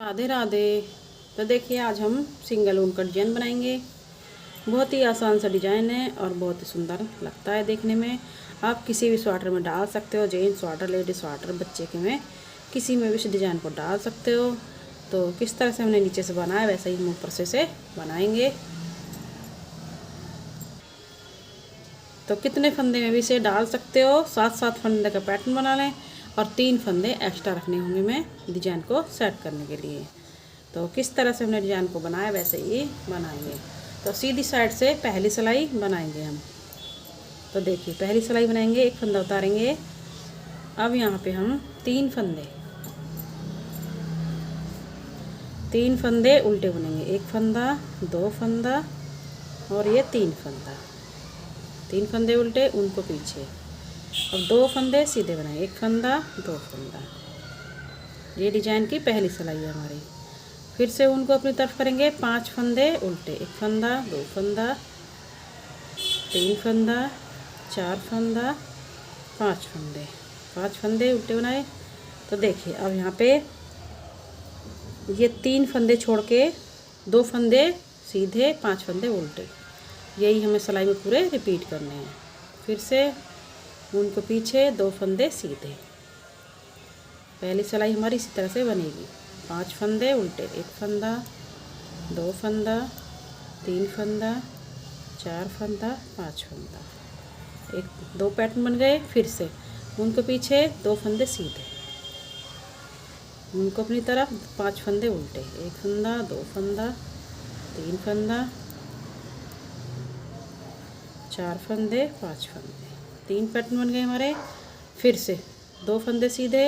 राधे राधे। तो देखिए आज हम सिंगल ऊन का डिजाइन बनाएंगे। बहुत ही आसान सा डिजाइन है और बहुत ही सुंदर लगता है देखने में। आप किसी भी स्वेटर में डाल सकते हो, जेंट्स स्वेटर, लेडीज स्वेटर, बच्चे के में किसी में भी इस डिजाइन को डाल सकते हो। तो किस तरह से हमने नीचे से बनाया वैसे ही हम ऊपर से बनाएंगे। तो कितने फंदे में भी इसे डाल सकते हो। 7-7 फंदे का पैटर्न बना लें और 3 फंदे एक्स्ट्रा रखने होंगे मैं डिजाइन को सेट करने के लिए। तो किस तरह से हमने डिजाइन को बनाया वैसे ही बनाएंगे। तो सीधी साइड से पहली सिलाई बनाएंगे हम। तो देखिए पहली सिलाई बनाएंगे, एक फंदा उतारेंगे। अब यहाँ पे हम 3 फंदे उल्टे बनेंगे। एक फंदा, 2 फंदा और ये 3 फंदा। 3 फंदे उल्टे, उनको पीछे। अब 2 फंदे सीधे बनाएंगे, एक फंदा, 2 फंदा। ये डिजाइन की पहली सिलाई है हमारी। फिर से उनको अपनी तरफ करेंगे। 5 फंदे उल्टे, एक फंदा, 2 फंदा, 3 फंदा, 4 फंदा, 5 फंदे। 5 फंदे उल्टे बनाए। तो देखिए अब यहाँ पे ये 3 फंदे छोड़ के 2 फंदे सीधे, 5 फंदे उल्टे। यही हमें सिलाई में पूरे रिपीट करने हैं। फिर से उनको पीछे, 2 फंदे सीधे। पहली सिलाई हमारी इसी तरह से बनेगी। 5 फंदे उल्टे, एक फंदा, 2 फंदा, 3 फंदा, 4 फंदा, 5 फंदा। 2 पैटर्न बन गए। फिर से उनको पीछे, 2 फंदे सीधे, उनको अपनी तरफ, 5 फंदे उल्टे, एक फंदा, 2 फंदा, 3 फंदा, 4 फंदे, 5 फंदे। 3 पैटर्न बन गए हमारे। फिर से 2 फंदे सीधे,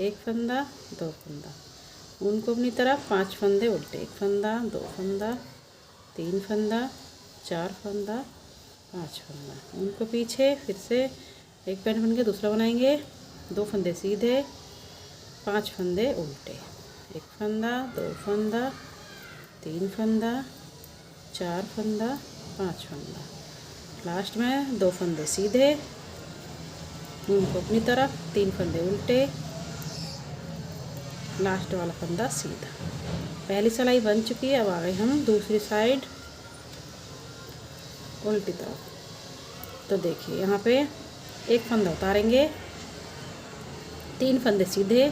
एक फंदा, 2 फंदा, उनको अपनी तरफ, 5 फंदे उल्टे, एक फंदा, 2 फंदा, 3 फंदा, 4 फंदा, 5 फंदा, उनको पीछे। फिर से एक पैटर्न बन के दूसरा बनाएंगे। 2 फंदे सीधे, 5 फंदे उल्टे, एक फंदा, 2 फंदा, 3 फंदा, 4 फंदा, 5 फंदा। लास्ट में 2 फंदे सीधे, उनको अपनी तरफ, 3 फंदे उल्टे, लास्ट वाला फंदा सीधा। पहली सिलाई बन चुकी है। अब आ गए हम दूसरी साइड उल्टी तरफ। तो देखिए यहाँ पे एक फंदा उतारेंगे, 3 फंदे सीधे।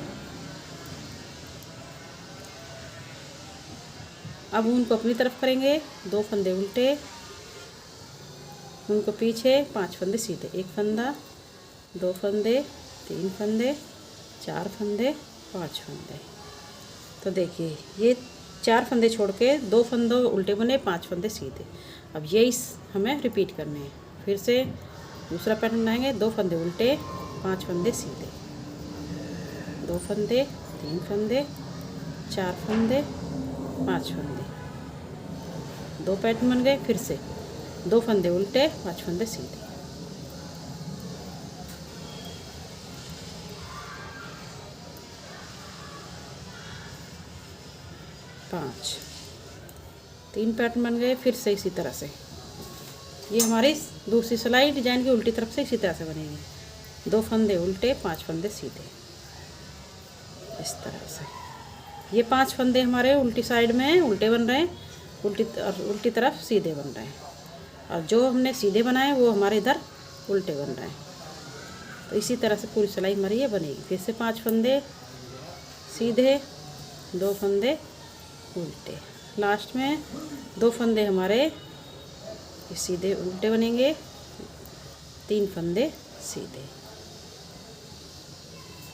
अब उनको अपनी तरफ करेंगे, 2 फंदे उल्टे, उनको पीछे, 5 फंदे सीधे, एक फंदा, 2 फंदे, 3 फंदे, 4 फंदे, 5 फंदे। तो देखिए ये 4 फंदे छोड़ के 2 फंदे उल्टे बने, 5 फंदे सीधे। अब यही हमें रिपीट करने हैं। फिर से दूसरा पैटर्न बनाएंगे। 2 फंदे उल्टे, 5 फंदे सीधे, 2 फंदे, 3 फंदे, 4 फंदे, 5 फंदे। 2 पैटर्न बन गए। फिर से 2 फंदे उल्टे, 5 फंदे सीधे। पाँच 3 पैटर्न बन गए। फिर से इसी तरह से ये हमारी दूसरी सिलाई डिजाइन की उल्टी तरफ से इसी तरह से बनेगी। 2 फंदे उल्टे, 5 फंदे सीधे, इस तरह से। ये 5 फंदे हमारे उल्टी साइड में उल्टे बन रहे हैं, उल्टी तरफ सीधे बन रहे हैं। और जो हमने सीधे बनाए वो हमारे इधर उल्टे बन रहे हैं। तो इसी तरह से पूरी सिलाई हमारी ये बनेगी। फिर से 5 फंदे सीधे, 2 फंदे उल्टे, लास्ट में 2 फंदे हमारे सीधे उल्टे बनेंगे, 3 फंदे सीधे,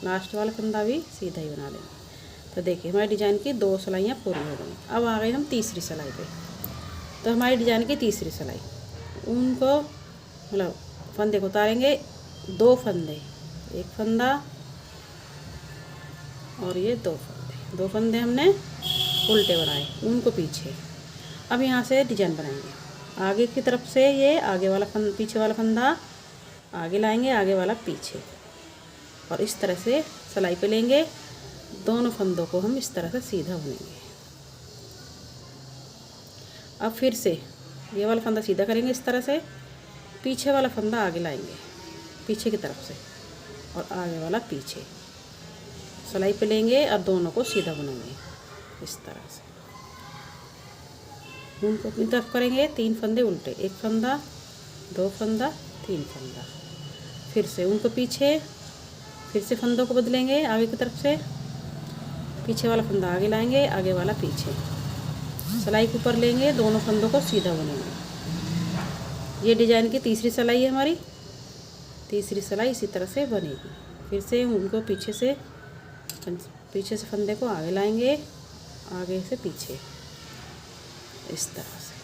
लास्ट वाला फंदा भी सीधा ही बना लेंगे। तो देखिए हमारी डिजाइन की 2 सिलाइयाँ पूरी हो गई। अब आ गई हम तीसरी सिलाई पे। तो हमारी डिजाइन की तीसरी सिलाई, उनको मतलब फंदे को उतारेंगे। 2 फंदे, एक फंदा और ये 2 फंदे। 2 फंदे हमने उल्टे बनाए, उनको पीछे। अब यहाँ से डिजाइन बनाएंगे। आगे की तरफ से ये आगे वाला फंदा, पीछे वाला फंदा आगे लाएंगे, आगे वाला पीछे, और इस तरह से सिलाई पे लेंगे। दोनों फंदों को हम इस तरह से सीधा बुनेंगे। अब फिर से ये वाला फंदा सीधा करेंगे इस तरह से, पीछे वाला फंदा आगे लाएंगे पीछे की तरफ से, और आगे वाला पीछे। सिलाई पे लेंगे और दोनों को सीधा बुनेंगे इस तरह से। उनको अपनी तरफ करेंगे, 3 फंदे उल्टे, 1 फंदा 2 फंदा 3 फंदा, फिर से उनको पीछे, फिर से फंदों को बदलेंगे आगे की तरफ से, पीछे वाला फंदा आगे लाएंगे, आगे वाला पीछे, सिलाई के ऊपर लेंगे, दोनों फंदों को सीधा बुनेंगे। ये डिजाइन की तीसरी सिलाई है हमारी। तीसरी सिलाई इसी तरह से बनेगी। फिर से उनको पीछे से फंदे को आगे लाएंगे, आगे से पीछे इस तरह से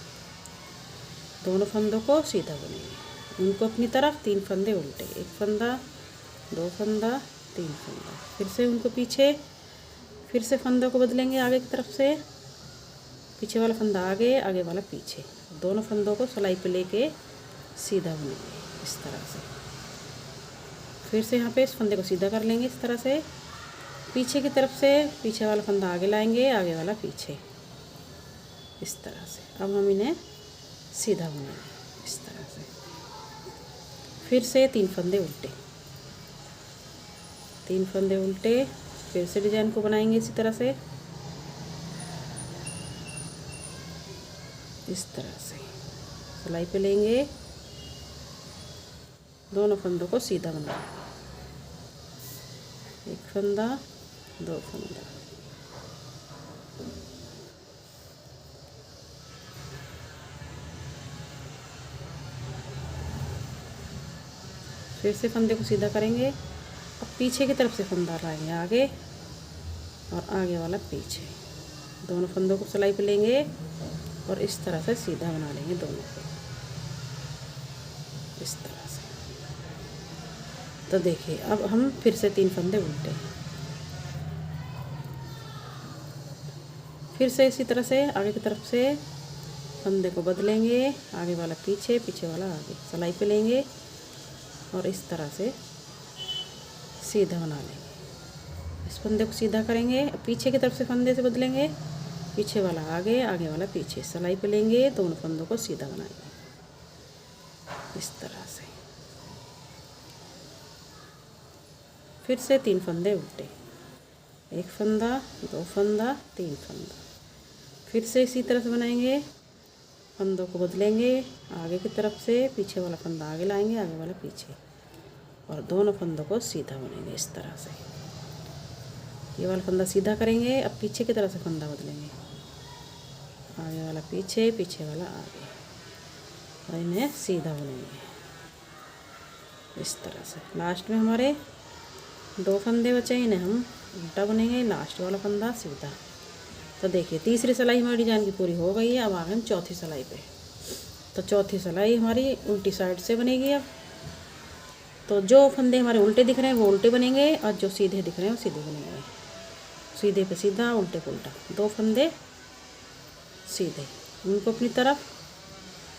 दोनों फंदों को सीधा बुनेंगे। उनको अपनी तरफ 3 फंदे उल्टे, 1 फंदा 2 फंदा 3 फंदा, फिर से उनको पीछे, फिर से फंदों को बदलेंगे आगे की तरफ से, पीछे वाला फंदा आगे, आगे वाला पीछे, दोनों फंदों को सिलाई पे लेके सीधा बुनेंगे इस तरह से। फिर से यहाँ पे इस फंदे को सीधा कर लेंगे इस तरह से, पीछे की तरफ से पीछे वाला फंदा आगे लाएंगे, आगे वाला पीछे इस तरह से। अब हम इन्हें सीधा बुनेंगे इस तरह से। फिर से 3 फंदे उल्टे, 3 फंदे उल्टे, फिर से डिजाइन को बनाएंगे इसी तरह से, इस तरह से सिलाई पे लेंगे, दोनों फंदों को सीधा बनाएंगे, 1 फंदा 2 फंदा, फिर से फंदे को सीधा करेंगे। अब पीछे की तरफ से फंदा लाएंगे आगे और आगे वाला पीछे, दोनों फंदों को सिलाई पे लेंगे और इस तरह से सीधा बना लेंगे दोनों को इस तरह से। तो देखिए अब हम फिर से 3 फंदे उल्टे, फिर से इसी तरह से आगे की तरफ से फंदे को बदलेंगे, आगे वाला पीछे, पीछे वाला आगे, सिलाई पे लेंगे और इस तरह से सीधा बना लेंगे। इस फंदे को सीधा करेंगे, पीछे की तरफ से फंदे से बदलेंगे, पीछे वाला आगे, आगे वाला पीछे, सिलाई पे लेंगे, दोनों फंदों को सीधा बनाएंगे इस तरह से। फिर से 3 फंदे उल्टे, 1 फंदा 2 फंदा 3 फंदा, फिर से इसी तरह से बनाएंगे, फंदों को बदलेंगे, आगे की तरफ से पीछे वाला फंदा आगे लाएंगे, आगे वाला पीछे, और दोनों फंदों को सीधा बुनेंगे इस तरह से। ये वाला फंदा सीधा करेंगे, अब पीछे की तरफ से फंदा बदलेंगे, आगे वाला पीछे, पीछे वाला आगे, और इन्हें सीधा बुनेंगे इस तरह से। लास्ट में हमारे 2 फंदे बचे, इन्हें हम उल्टा बुनेंगे, लास्ट वाला फंदा सीधा। तो देखिए तीसरी सिलाई हमारी डिजाइन की पूरी हो गई है। अब आ गए हम चौथी सिलाई पे। तो चौथी सिलाई हमारी उल्टी साइड से बनेगी। अब तो जो फंदे हमारे उल्टे दिख रहे हैं वो उल्टे बनेंगे और जो सीधे दिख रहे हैं वो सीधे बनेंगे। सीधे पे सीधा, उल्टे पे उल्टा, 2 फंदे सीधे, उनको अपनी तरफ,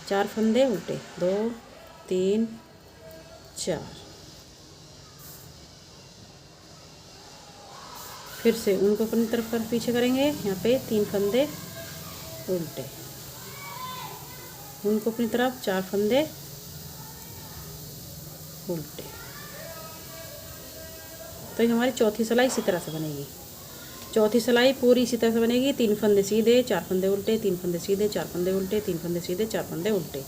4 फंदे उल्टे, 2 3 4, फिर से उनको अपनी तरफ कर पीछे करेंगे, यहाँ पे 3 फंदे उल्टे, उनको अपनी तरफ, 4 फंदे उल्टे। तो ये हमारी चौथी सिलाई इसी तरह से बनेगी। चौथी सिलाई पूरी इसी तरह से बनेगी। 3 फंदे सीधे, 4 फंदे उल्टे, 3 फंदे सीधे, 4 फंदे उल्टे, 3 फंदे सीधे, 4 फंदे उल्टे।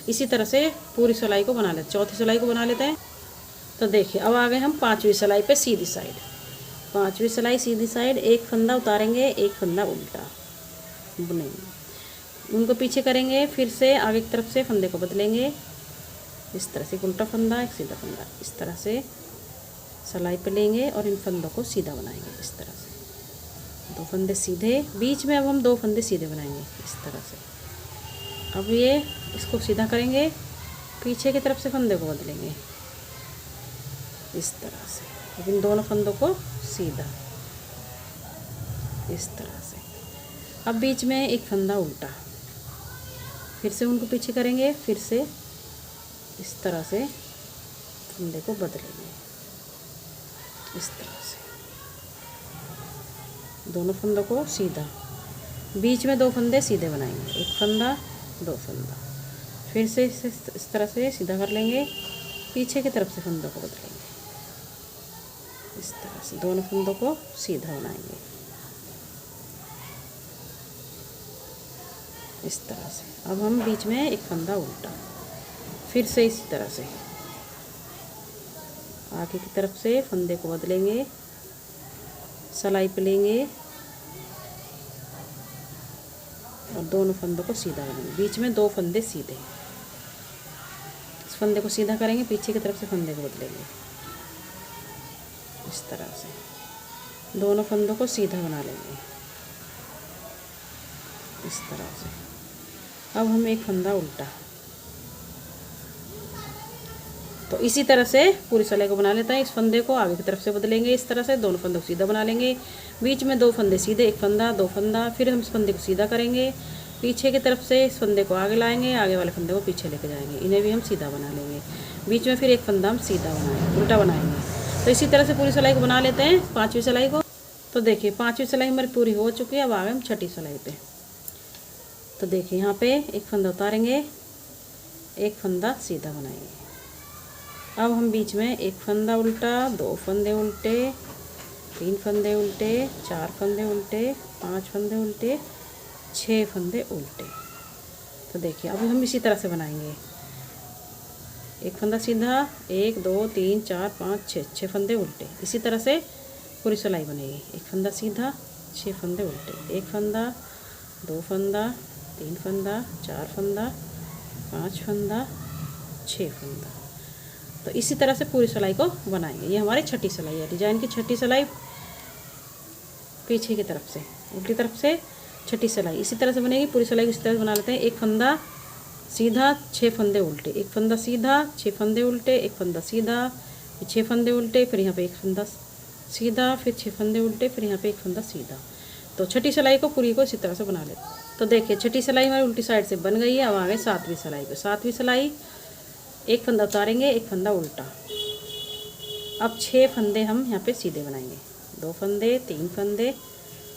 इसी तरह से पूरी सिलाई को बना लेते, चौथी सिलाई को बना लेते हैं। तो देखिए अब आ गए हम 5वीं सिलाई पे सीधी साइड। 5वीं सिलाई सीधी साइड, 1 फंदा उतारेंगे, 1 फंदा उल्टा बुनेंगे, उनको पीछे करेंगे, फिर से आगे की तरफ से फंदे को बदलेंगे इस तरह से, एक उल्टा फंदा एक सीधा फंदा, इस तरह से सिलाई पे लेंगे और इन फंदों को सीधा बनाएंगे इस तरह से। 2 फंदे सीधे, बीच में अब हम 2 फंदे सीधे बनाएंगे इस तरह से। अब ये इसको सीधा करेंगे, पीछे की तरफ से फंदे को बदलेंगे इस तरह से। अब इन दोनों फंदों को सीधा इस तरह से। अब बीच में एक फंदा उल्टा, फिर से उनको पीछे करेंगे, फिर से इस तरह से फंदे को बदलेंगे इस तरह से, दोनों फंदों को सीधा, बीच में 2 फंदे सीधे बनाएंगे, 1 फंदा 2 फंदा, फिर से इस तरह से सीधा कर लेंगे, पीछे की तरफ से फंदों को बदलेंगे इस तरह से दोनों फंदों को सीधा बनाएंगे इस तरह से। अब हम बीच में एक फंदा उल्टा, फिर से इसी तरह से आगे की तरफ से फंदे को बदलेंगे, सिलाई पे लेंगे और दोनों फंदों को सीधा बनाएंगे। बीच में 2 फंदे सीधे, इस फंदे को सीधा करेंगे, पीछे की तरफ से फंदे को बदलेंगे इस तरह से। दोनों फंदों को सीधा बना लेंगे इस तरह से। अब हम एक फंदा उल्टा, तो इसी तरह से पूरी सिलाई को बना लेते हैं। इस फंदे को आगे की तरफ से बदलेंगे इस तरह से, दोनों फंदों को सीधा बना लेंगे। बीच में 2 फंदे सीधे, एक फंदा 2 फंदा, फिर हम इस फंदे को सीधा करेंगे, पीछे की तरफ से इस फंदे को आगे लाएंगे, आगे वाले फंदे को पीछे लेके जाएंगे, इन्हें भी हम सीधा बना लेंगे। बीच में फिर एक फंदा हम सीधा बनाएंगे, उल्टा बनाएंगे। तो इसी तरह से पूरी सिलाई को बना लेते हैं, 5वीं सिलाई को। तो देखिए 5वीं सिलाई हमारी पूरी हो चुकी है। अब आ गए हम 6ठी सिलाई पे। तो देखिए यहाँ पे एक फंदा उतारेंगे, एक फंदा सीधा बनाएंगे। अब हम बीच में एक फंदा उल्टा, 2 फंदे उल्टे, 3 फंदे उल्टे, 4 फंदे उल्टे, 5 फंदे उल्टे, 6 फंदे उल्टे। तो देखिए अभी हम इसी तरह से बनाएंगे। एक फंदा सीधा, 1 2 3 4 5 6 फंदे उल्टे। इसी तरह से पूरी सिलाई बनेगी। एक फंदा सीधा, 6 फंदे उल्टे, एक फंदा, 2 फंदा, 3 फंदा, 4 फंदा, 5 फंदा, 6 फंदा। तो इसी तरह से पूरी सिलाई को बनाएंगे। ये हमारी 6ठी सिलाई है। डिजाइन की 6ठी सिलाई पीछे की तरफ से, उल्टी तरफ से 6ठी सिलाई इसी तरह से बनेगी। पूरी सिलाई को इसी तरह से बना लेते हैं। एक फंदा सीधा, 6 फंदे उल्टे, एक फंदा सीधा, 6 फंदे उल्टे, एक फंदा सीधा, फिर 6 फंदे उल्टे, फिर यहाँ पे एक फंदा सीधा, फिर 6 फंदे उल्टे, फिर यहाँ पे एक फंदा सीधा। तो 6ठी सिलाई को पूरी को इसी तरह से बना लेते हैं। तो देखिए 6ठी सिलाई हमारी उल्टी साइड से बन गई है। अब आ गए 7वीं सिलाई पे। 7वीं सिलाई एक फंदा उतारेंगे, एक फंदा उल्टा। अब 6 फंदे हम यहाँ पे सीधे बनाएंगे, 2 फंदे, 3 फंदे,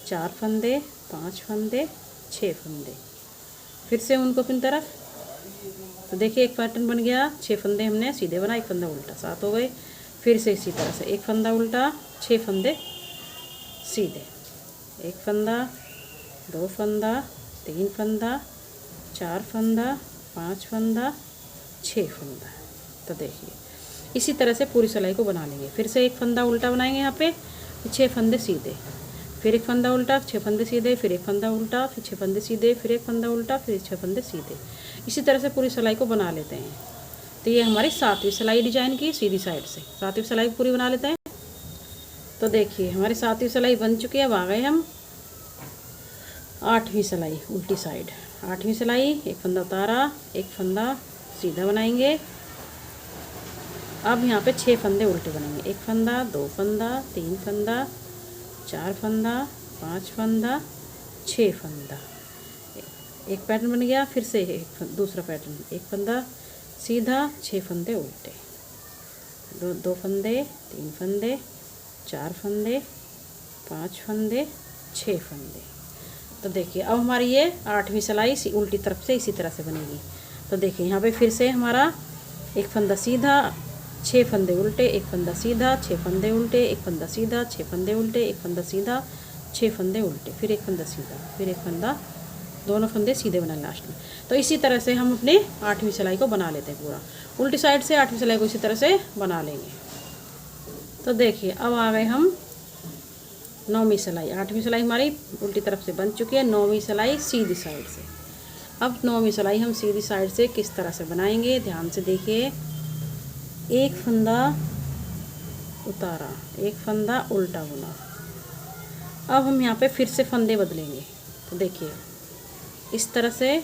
4 फंदे, 5 फंदे, 6 फंदे, फिर से उनको अपनी तरफ। तो देखिए एक पैटर्न बन गया। 6 फंदे हमने सीधे बनाए, एक फंदा उल्टा, 7 हो गए। फिर से इसी तरह से एक फंदा उल्टा, 6 फंदे सीधे, एक फंदा, 2 फंदा, 3 फंदा, 4 फंदा, 5 फंदा, 6 फंदा। तो देखिए इसी तरह से पूरी सिलाई को बना लेंगे। फिर से एक फंदा उल्टा बनाएंगे यहाँ पे, 6 फंदे सीधे, फिर एक फंदा उल्टा, 6 फंदे सीधे, फिर एक फंदा उल्टा, फिर 6 फंदे सीधे, फिर एक फंदा उल्टा, फिर 6 फंदे सीधे। इसी तरह से पूरी सिलाई को बना लेते हैं। तो ये हमारी 7वीं सिलाई डिजाइन की सीधी साइड से 7वीं सिलाई पूरी बना लेते हैं। तो देखिए हमारी 7वीं सिलाई बन चुकी है। अब आ गए हम 8वीं सिलाई उल्टी साइड। 8वीं सिलाई एक फंदा उतारा, एक फंदा सीधा बनाएंगे। अब यहाँ पे 6 फंदे उल्टे बनेंगे, एक फंदा, 2 फंदा, 3 फंदा, 4 फंदा, 5 फंदा, 6 फंदा। एक पैटर्न बन गया। फिर से एक दूसरा पैटर्न, एक फंदा सीधा, 6 फंदे उल्टे, 2 फंदे, 3 फंदे, 4 फंदे, 5 फंदे, 6 फंदे। तो देखिए अब हमारी ये 8वीं सिलाई उल्टी तरफ से इसी तरह से बनेगी। तो देखिए यहाँ पे फिर से हमारा एक फंदा सीधा, 6 फंदे उल्टे, एक फंदा सीधा, 6 फंदे उल्टे, एक फंदा सीधा, 6 फंदे उल्टे, एक फंदा सीधा, 6 फंदे उल्टे, फिर एक फंदा सीधा, फिर एक फंदा, दोनों फंदे सीधे बनाए लास्ट में। तो इसी तरह से हम अपने 8वीं सिलाई को बना लेते हैं पूरा। उल्टी साइड से 8वीं सिलाई को इसी तरह से बना लेंगे। तो देखिए अब आ गए हम 9वीं सिलाई। 8वीं सिलाई हमारी उल्टी तरफ से बन चुकी है। 9वीं सिलाई सीधी साइड से। अब 9वीं सिलाई हम सीधी साइड से किस तरह से बनाएंगे, ध्यान से देखिए। एक फंदा उतारा, एक फंदा उल्टा बुना। अब हम यहाँ पे फिर से फंदे बदलेंगे। तो देखिए इस तरह से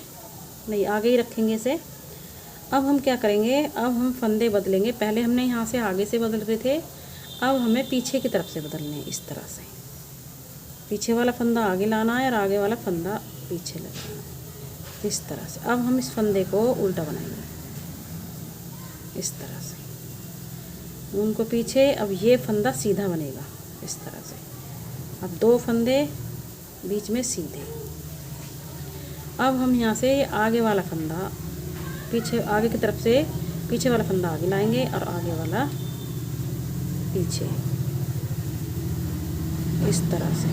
नहीं, आगे ही रखेंगे इसे। अब हम क्या करेंगे, अब हम फंदे बदलेंगे। पहले हमने यहाँ से आगे से बदल रहे थे, अब हमें पीछे की तरफ से बदलने हैं। इस तरह से पीछे वाला फंदा आगे लाना है और आगे वाला फंदा पीछे लगाना है, इस तरह से। अब हम इस फंदे को उल्टा बनाएंगे इस तरह से, उनको पीछे। अब ये फंदा सीधा बनेगा इस तरह से। अब 2 फंदे बीच में सीधे। अब हम यहाँ से आगे वाला फंदा पीछे, आगे की तरफ से पीछे वाला फंदा आगे लाएंगे और आगे वाला पीछे, इस तरह से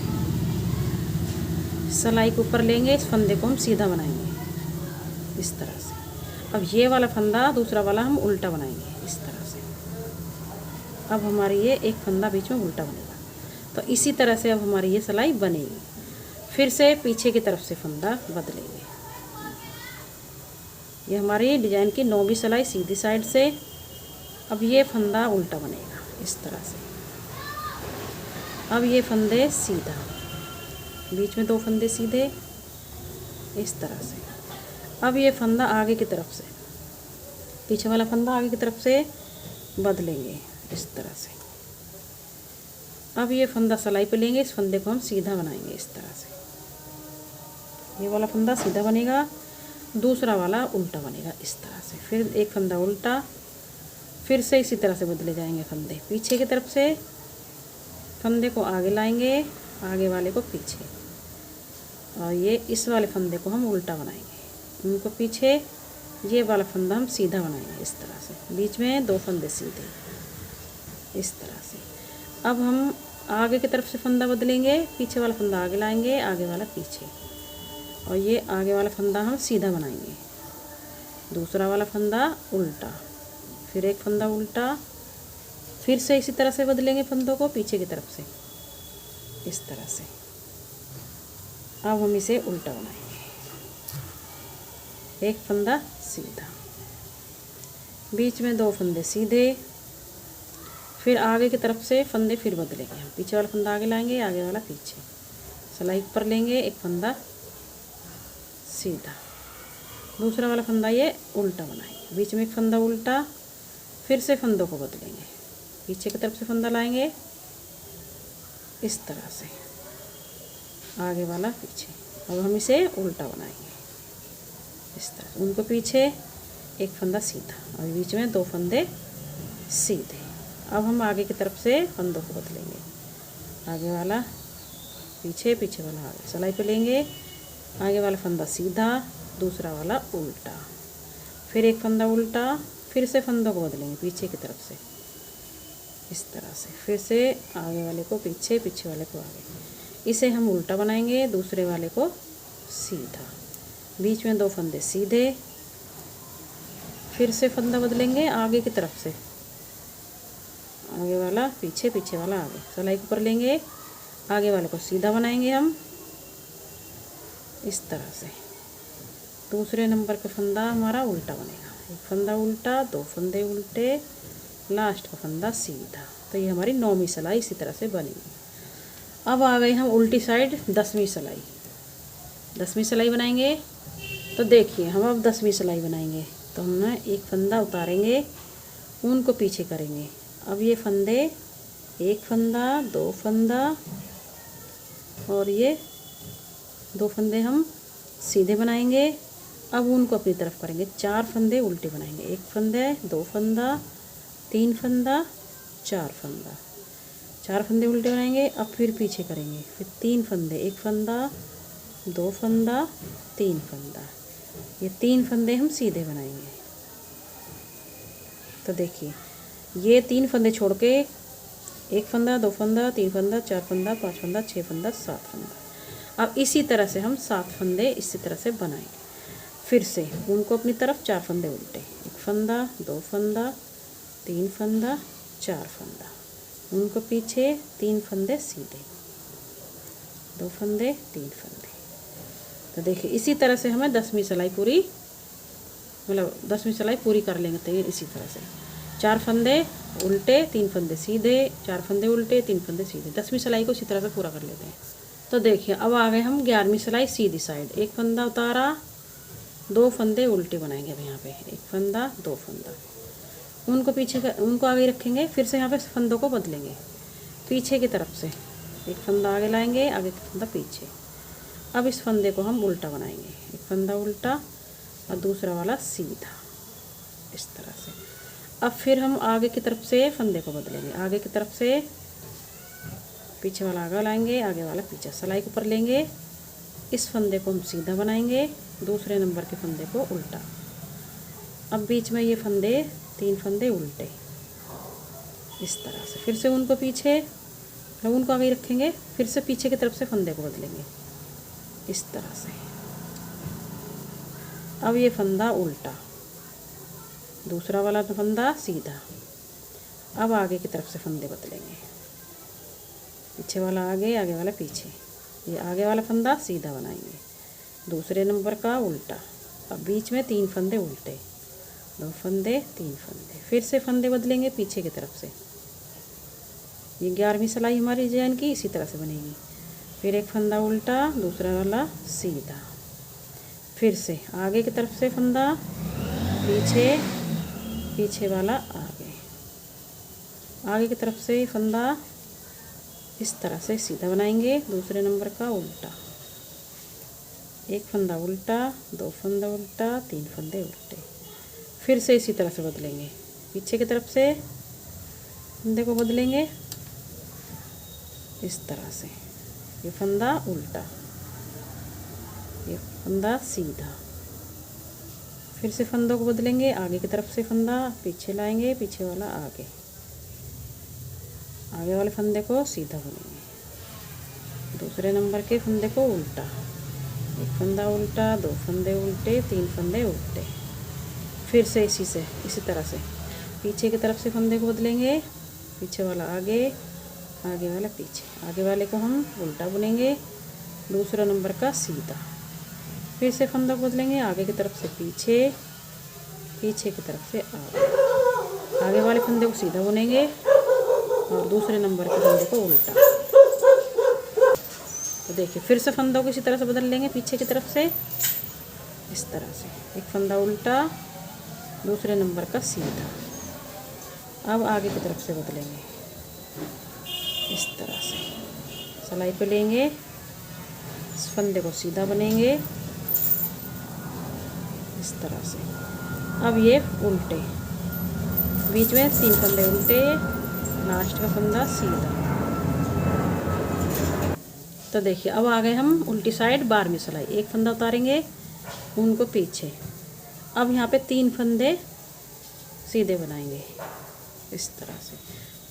सिलाई के ऊपर लेंगे, इस फंदे को हम सीधा बनाएंगे इस तरह से। अब ये वाला फंदा दूसरा वाला हम उल्टा बनाएंगे इस तरह से। अब हमारी ये एक फंदा बीच में उल्टा बनेगा। तो इसी तरह से अब हमारी ये सिलाई बनेगी। फिर से पीछे की तरफ से फंदा बदलेंगे। ये हमारी डिजाइन की 9वीं सिलाई सीधी साइड से। अब ये फंदा उल्टा बनेगा इस तरह से। अब ये फंदे सीधा, बीच में 2 फंदे सीधे इस तरह से। अब ये फंदा आगे की तरफ से, पीछे वाला फंदा आगे की तरफ से बदलेंगे इस तरह से। अब ये फंदा सिलाई पे लेंगे, इस फंदे को हम सीधा बनाएंगे इस तरह से। ये वाला फंदा सीधा बनेगा, दूसरा वाला उल्टा बनेगा इस तरह से। फिर एक फंदा उल्टा, फिर से इसी तरह से बदले जाएंगे फंदे। पीछे की तरफ से फंदे को आगे लाएंगे, आगे वाले को पीछे, और ये इस वाले फंदे को हम उल्टा बनाएंगे, उनको पीछे। ये वाला फंदा हम सीधा बनाएंगे इस तरह से। बीच में 2 फंदे सीधे इस तरह से। अब हम आगे की तरफ से फंदा बदलेंगे, पीछे वाला फंदा आगे लाएंगे, आगे वाला पीछे, और ये आगे वाला फंदा हम सीधा बनाएंगे, दूसरा वाला फंदा उल्टा, फिर एक फंदा उल्टा, फिर से इसी तरह से बदलेंगे फंदों को पीछे की तरफ से इस तरह से। अब हम इसे उल्टा बनाएंगे, एक फंदा सीधा, बीच में 2 फंदे सीधे, फिर आगे की तरफ से फंदे फिर बदलेंगे। हम पीछे वाला फंदा आगे लाएंगे, आगे वाला पीछे, सिलाई पर लेंगे, एक फंदा सीधा, दूसरा वाला फंदा ये उल्टा बनाएंगे, बीच में एक फंदा उल्टा, फिर से फंदों को बदलेंगे, पीछे की तरफ से फंदा लाएंगे इस तरह से, आगे वाला पीछे। अब हम इसे उल्टा बनाएंगे इस तरह, उनको पीछे एक फंदा सीधा और बीच में 2 फंदे सीधे। अब हम आगे की तरफ से फंदों को बदलेंगे, आगे वाला पीछे, पीछे वाला आगे, सिलाई पे लेंगे, आगे वाला फंदा सीधा, दूसरा वाला उल्टा, फिर एक फंदा उल्टा, फिर से फंदों को बदलेंगे पीछे की तरफ से इस तरह से, फिर से आगे वाले को पीछे, पीछे वाले को आगे। इसे हम उल्टा बनाएंगे, दूसरे वाले को सीधा, बीच में 2 फंदे सीधे, फिर से फंदा बदलेंगे आगे की तरफ से, आगे वाला पीछे, पीछे वाला आगे, सिलाई के ऊपर लेंगे, आगे वाले को सीधा बनाएंगे हम इस तरह से। दूसरे नंबर का फंदा हमारा उल्टा बनेगा, एक फंदा उल्टा, 2 फंदे उल्टे, लास्ट का फंदा सीधा। तो ये हमारी 9वीं सिलाई इसी तरह से बनेगी। अब आ गई हम उल्टी साइड 10वीं सिलाई। 10वीं सिलाई बनाएंगे। तो देखिए हम अब 10वीं सिलाई बनाएंगे। तो हम ना एक फंदा उतारेंगे, ऊन को पीछे करेंगे। अब ये फंदे, एक फंदा, 2 फंदा, और ये 2 फंदे हम सीधे बनाएंगे। अब ऊन को अपनी तरफ करेंगे, 4 फंदे उल्टे बनाएंगे, एक फंदे, 2 फंदा, 3 फंदा, 4 फंदा, 4 फंदे उल्टे बनाएंगे। अब फिर पीछे करेंगे, फिर 3 फंदे, एक फंदा, 2 फंदा, 3 फंदा, ये 3 फंदे हम सीधे बनाएंगे। तो देखिए ये 3 फंदे छोड़ के एक फंदा, 2 फंदा, 3 फंदा, 4 फंदा, 5 फंदा, 6 फंदा, 7 फंदा। अब इसी तरह से हम 7 फंदे इसी तरह से बनाएंगे। फिर से उनको अपनी तरफ 4 फंदे उल्टे, एक फंदा, 2 फंदा, 3 फंदा, 4 फंदा, उनको पीछे 3 फंदे सीधे, 2 फंदे, 3 फंदे। तो देखिए इसी तरह से हमें 10वीं सिलाई पूरी, मतलब 10वीं सिलाई पूरी कर लेंगे। तो इसी तरह से 4 फंदे उल्टे, 3 फंदे सीधे, 4 फंदे उल्टे, 3 फंदे सीधे। 10वीं सिलाई को इसी तरह से पूरा कर लेते हैं। तो देखिए अब आ गए हम 11वीं सिलाई सीधी साइड। एक फंदा उतारा, 2 फंदे उल्टे बनाएंगे। अब यहाँ पे एक फंदा, 2 फंदा, उनको पीछे उनको आगे रखेंगे। फिर से यहाँ पे फंदों को बदलेंगे, पीछे की तरफ से एक फंदा आगे लाएंगे, आगे का फंदा पीछे। अब इस फंदे को हम उल्टा बनाएंगे, एक फंदा उल्टा और दूसरा वाला सीधा इस तरह से। अब फिर हम आगे की तरफ से फंदे को बदलेंगे, आगे की तरफ से पीछे वाला आगे लाएंगे, आगे वाला पीछे, सिलाई के ऊपर लेंगे। इस फंदे को हम सीधा बनाएंगे, दूसरे नंबर के फंदे को उल्टा। अब बीच में ये फंदे, 3 फंदे उल्टे इस तरह से। फिर से उनको पीछे, लगून को आगे रखेंगे, फिर से पीछे की तरफ से फंदे को बदलेंगे इस तरह से। अब ये फंदा उल्टा, दूसरा वाला फंदा सीधा। अब आगे की तरफ से फंदे बदलेंगे, पीछे वाला आगे, आगे वाला पीछे। ये आगे वाला फंदा सीधा बनाएंगे, दूसरे नंबर का उल्टा। अब बीच में 3 फंदे उल्टे, 2 फंदे 3 फंदे, फिर से फंदे बदलेंगे पीछे की तरफ से। ये 11वीं सिलाई हमारी डिजाइन की इसी तरह से बनेगी। फिर एक फंदा उल्टा, दूसरा वाला सीधा, फिर से आगे की तरफ से फंदा, पीछे, पीछे वाला आगे, आगे की तरफ से फंदा इस तरह से सीधा बनाएंगे, दूसरे नंबर का उल्टा। एक फंदा उल्टा, 2 फंदा उल्टा, 3 फंदे उल्टे, फिर से इसी तरह से बदलेंगे, पीछे की तरफ से फंदे को बदलेंगे इस तरह से। ये फंदा उल्टा, ये फंदा सीधा, फिर से फंदों को बदलेंगे, आगे की तरफ से फंदा पीछे लाएंगे, पीछे वाला आगे, आगे वाले फंदे को सीधा बुनेंगे, दूसरे नंबर के फंदे को उल्टा, एक फंदा उल्टा, 2 फंदे उल्टे, 3 फंदे उल्टे, फिर से इसी तरह से पीछे की तरफ से फंदे को बदलेंगे, पीछे वाला आगे, आगे वाला पीछे, आगे वाले को हम उल्टा बुनेंगे, दूसरा नंबर का सीधा, फिर से फंदा को बदलेंगे, आगे की तरफ से पीछे, पीछे की तरफ से आगे, आगे वाले फंदे को सीधा बुनेंगे और दूसरे नंबर के फंदे को उल्टा। तो देखिए फिर से फंदों को इसी तरह से बदल लेंगे, पीछे की तरफ से इस तरह से, एक फंदा उल्टा, दूसरे नंबर का सीधा। अब आगे की तरफ से बदलेंगे इस तरह से, सिलाई पे लेंगे, इस फंदे को सीधा बनेंगे इस तरह से। अब ये उल्टे, बीच में 3 फंदे उल्टे, लास्ट का फंदा सीधा। तो देखिए अब आ गए हम उल्टी साइड 12वीं सिलाई। एक फंदा उतारेंगे, उनको पीछे, अब यहाँ पे 3 फंदे सीधे बनाएंगे इस तरह से,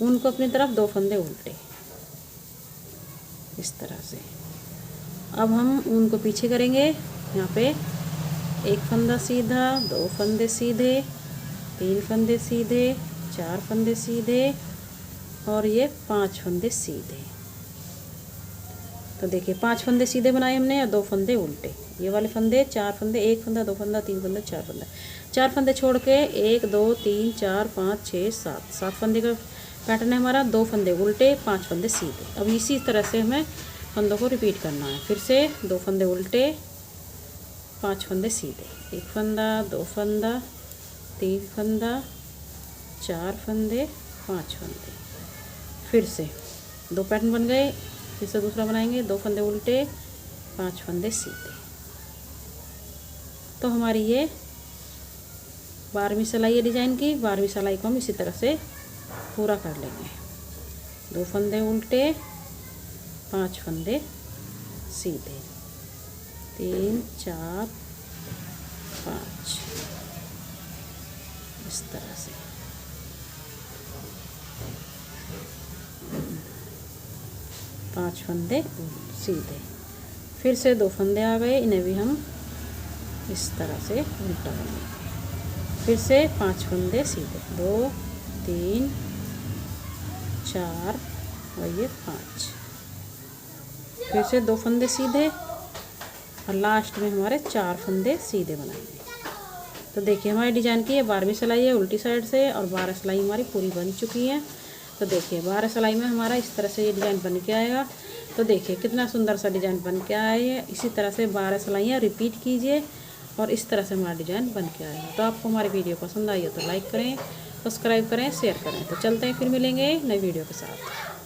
उनको अपनी तरफ 2 फंदे उल्टे इस तरह से। अब हम उनको पीछे करेंगे, यहाँ पे एक फंदा सीधा, 2 फंदे सीधे, 3 फंदे सीधे, 4 फंदे सीधे और ये 5 फंदे सीधे। तो देखिए 5 फंदे सीधे बनाए हमने और 2 फंदे उल्टे। ये वाले फंदे 4 फंदे, 1 फंदा, 2 फंदा, 3 फंदा, 4 फंदा, 4 फंदे छोड़ के 1 2 3 4 5 6 7 7 फंदे का पैटर्न है हमारा। 2 फंदे उल्टे, 5 फंदे सीधे। अब इसी तरह से हमें फंदों को रिपीट करना है। फिर से 2 फंदे उल्टे, 5 फंदे सीधे, 1 फंदा, 2 फंदा, 3 फंदा, 4 फंदे, 5 फंदे। फिर से 2 पैटर्न बन गए, फिर से दूसरा बनाएंगे, 2 फंदे उल्टे, 5 फंदे सीधे। तो हमारी ये 12वीं सिलाई है डिजाइन की। 12वीं सिलाई को हम इसी तरह से पूरा कर लेंगे। 2 फंदे उल्टे, 5 फंदे सीधे, 3 4 5 इस तरह से। पाँच फंदे सीधे, फिर से 2 फंदे आ गए, इन्हें भी हम इस तरह से उल्टा करेंगे। फिर से 5 फंदे सीधे, 2 3 4 और ये 5। फिर से 2 फंदे सीधे और लास्ट में हमारे 4 फंदे सीधे बनाएंगे। तो देखिए हमारी डिजाइन की ये 12वीं सिलाई है उल्टी साइड से, और 12 सिलाई हमारी पूरी बन चुकी है। तो देखिए 12 सिलाई में हमारा इस तरह से ये डिज़ाइन बन के आएगा। तो देखिए कितना सुंदर सा डिज़ाइन बन के आया है। इसी तरह से 12 सिलाइयाँ रिपीट कीजिए और इस तरह से हमारा डिज़ाइन बन के आएगा। तो आपको हमारी वीडियो पसंद आई हो तो लाइक करें, सब्सक्राइब करें, शेयर करें। तो चलते हैं, फिर मिलेंगे नई वीडियो के साथ।